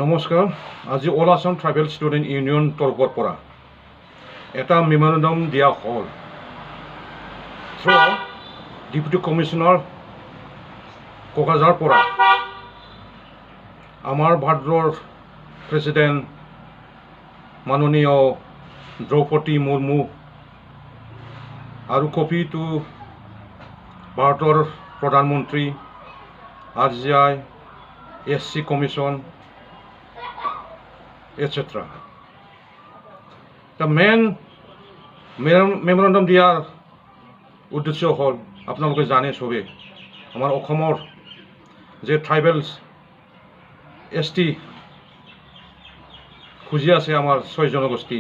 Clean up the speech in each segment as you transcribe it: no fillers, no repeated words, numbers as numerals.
নমস্কাৰ। আজি all Assam tribal student union তৰফৰ পৰা এটা মেমৰেণ্ডাম দিয়া হ'ল থ্ৰু ডেপুটি কমিশ্যনাৰ কোকৰাঝাৰ পৰা আমাৰ ভাৰতৰ প্ৰেচিডেণ্ট মাননীয় দ্ৰৌপদী মুৰ্মু আৰু কপি টু ভাৰতৰ প্ৰধানমন্ত্ৰী RGI SC commission etc. The main memorandum দিয়াৰ উদ্দেশ্য হ'ল আপোনালোকে জানে সবে আমাৰ অসমৰ যে ট্ৰাইবেলছ ST খুজি আছে আমাৰ 6 জনগোষ্ঠী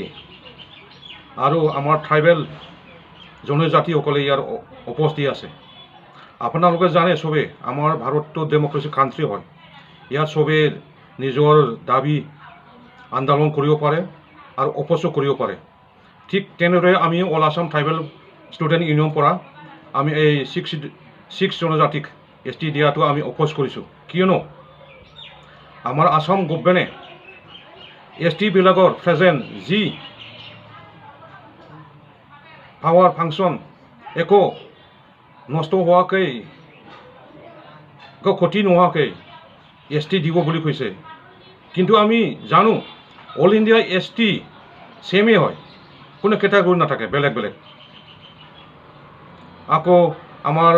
আৰু আমাৰ ট্ৰাইবেল জনজাতিসকলে ইয়াৰ উপস্থিত আছে। আপোনালোকে জানে সবে আমাৰ ভাৰতটো ডেমক্ৰেসি কান্ট্ৰি হয়। ইয়াত সবে নিজৰ দাবী আন্দোলন কৰিব পাৰে আৰু অপচয় কৰিব পাৰে। ঠিক তেনেদৰে আমি all Assam tribal student union পৰা আমি এই 6 জনজাতিক ST দিয়াটো আমি অপচ কৰিছোঁ। কিয়নো আমাৰ আসাম গভৰ্ণমেণ্টে ST বিলাকৰ প্ৰেজেণ্ট যি পাৱাৰ ফাংচন একো নষ্ট হোৱাকৈ ক্ষতি নোহোৱাকৈ ST দিব বুলি কৈছে। কিন্তু আমি জানো অল ইণ্ডিয়া ST সেমেই হয়, কোনো কেটাগৰী নাথাকে, বেলেগ বেলেগ। আকৌ আমাৰ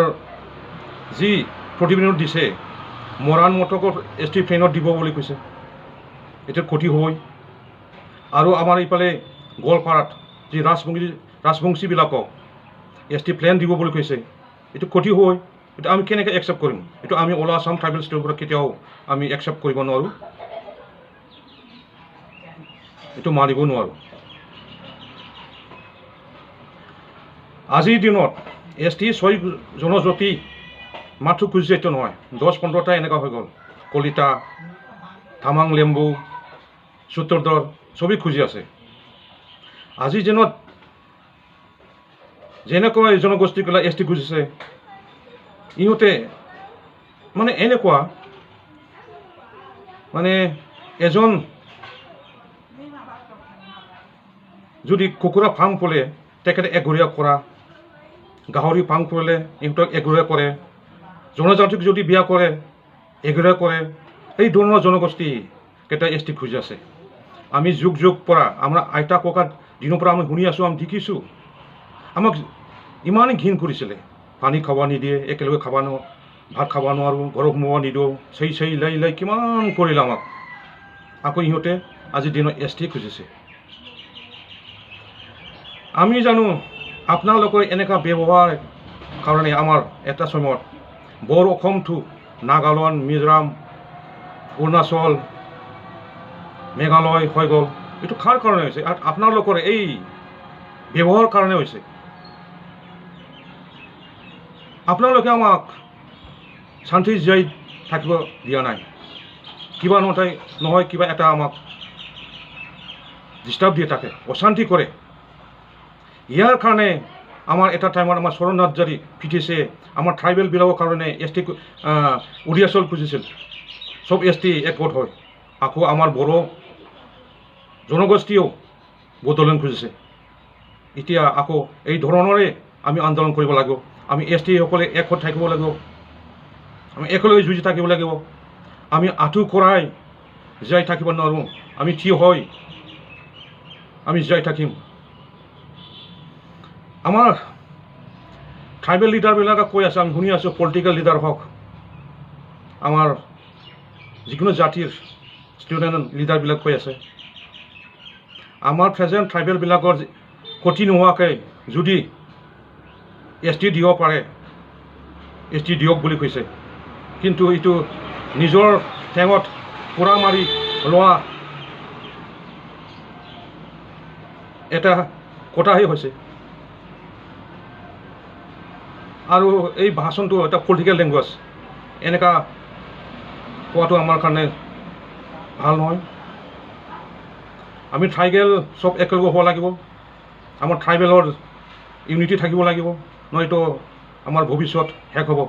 যি প্ৰতিবেদন দিছে মৰাণ মটকৰ ST প্লেনত দিব বুলি কৈছে, এতিয়া ক্ষতি হয়। আৰু আমাৰ ইফালে গোৱালপাৰাত যি ৰাজবংশীবিলাকক ST প্লেন দিব বুলি কৈছে, এইটো ক্ষতি হয়। এইটো আমি কেনেকৈ একচেপ্ট কৰিম? এইটো আমি অল আসাম ট্ৰাইবেল ষ্টুডেণ্টৰ পৰা কেতিয়াও আমি একচেপ্ট কৰিব নোৱাৰোঁ, এইটো মানিব নোৱাৰোঁ। আজিৰ দিনত ST 6 জনজাতি মাথো খুজিছে, এইটো নহয়, 10-15টা এনেকুৱা হৈ গ'ল। কলিতা, তামাং, লেম্বু, চুত্ৰধৰ চবেই খুজি আছে। আজিৰ দিনত যেনেকৈ জনগোষ্ঠীবিলাক ST খুজিছে, ইহঁতে মানে এনেকুৱা মানে এজন যদি কুকুৰা ফাৰ্ম খোলে তেখেতে এঘৰীয়া কৰা, গাহৰি ফাৰ্ম কৰিলে ইহঁতক এঘৰীয়া কৰে, জনজাতিক যদি বিয়া কৰে এঘৰীয়া কৰে। এই ধৰণৰ জনগোষ্ঠী কেইটা ST খুজি আছে। আমি যুগ পৰা আমাৰ আইতা ককাৰ দিনৰ পৰা আমি শুনি আছোঁ, আমি দেখিছোঁ। আমাক ইমানেই ঘিণ কৰিছিলে, পানী খাব নিদিয়ে, একেলগে ভাত খাব নোৱাৰোঁ, ঘৰত সোমাব নিদিওঁ, চেই লাই কিমান কৰিলে আমাক। আকৌ ইহঁতে আজিৰ দিনত ST খুজিছে। আমি জানো আপোনালোকৰ এনেকুৱা ব্যৱহাৰ কাৰণে আমাৰ এটা সময়ত বৰ অসম টু নাগালেণ্ড, মিজোৰাম, অৰুণাচল, মেঘালয় হৈ গ'ল। এইটো কাৰ কাৰণে হৈছে? আপোনালোকৰ এই ব্যৱহাৰৰ কাৰণে হৈছে। আপোনালোকে আমাক শান্তি জীয়াই থাকিব দিয়া নাই, কিবা নহয় কিবা এটা আমাক ডিষ্টাৰ্ব দিয়ে থাকে, অশান্তি কৰে। ইয়াৰ কাৰণে আমাৰ এটা টাইমত আমাৰ শৰণ নাৰ্জাৰী পিটিছে, আমাৰ ট্ৰাইবেলবিলাকৰ কাৰণে ST অৰুণাচল খুজিছিল, চব ST একগোট হয়। আকৌ আমাৰ বড়ো জনগোষ্ঠীয়েও বদলন খুজিছে। এতিয়া আকৌ এই ধৰণৰে আমি আন্দোলন কৰিব লাগিব। আমি ST সকলে একগোট থাকিব লাগিব, আমি একেলগে যুঁজি থাকিব লাগিব। আমি আঁঠু কৰাই জীয়াই থাকিব নোৱাৰোঁ, আমি থিয় হৈ আমি জীয়াই থাকিম। আমাৰ ট্ৰাইবেল লিডাৰবিলাকে কৈ আছে, আমি শুনি আছোঁ, পলিটিকেল লিডাৰ হওক, আমাৰ যিকোনো জাতিৰ ষ্টুডেণ্ট লিডাৰবিলাক কৈ আছে, আমাৰ প্ৰেজেণ্ট ট্ৰাইবেলবিলাকৰ ক্ষতি নোহোৱাকৈ যদি ST দিব পাৰে ST দিয়ক বুলি কৈছে। কিন্তু এইটো নিজৰ ঠেঙত পুৰা মাৰি লোৱা এটা কথাহে হৈছে। আৰু এই ভাষণটো এটা পলিটিকেল লেংগুৱেজ, এনেকুৱা কোৱাটো আমাৰ কাৰণে ভাল নহয়। আমি ট্ৰাইবেল চব একেলগে হ'ব লাগিব, আমাৰ ট্ৰাইবেলৰ ইউনিটি থাকিব লাগিব, নহয়তো আমাৰ ভৱিষ্যত শেষ হ'ব।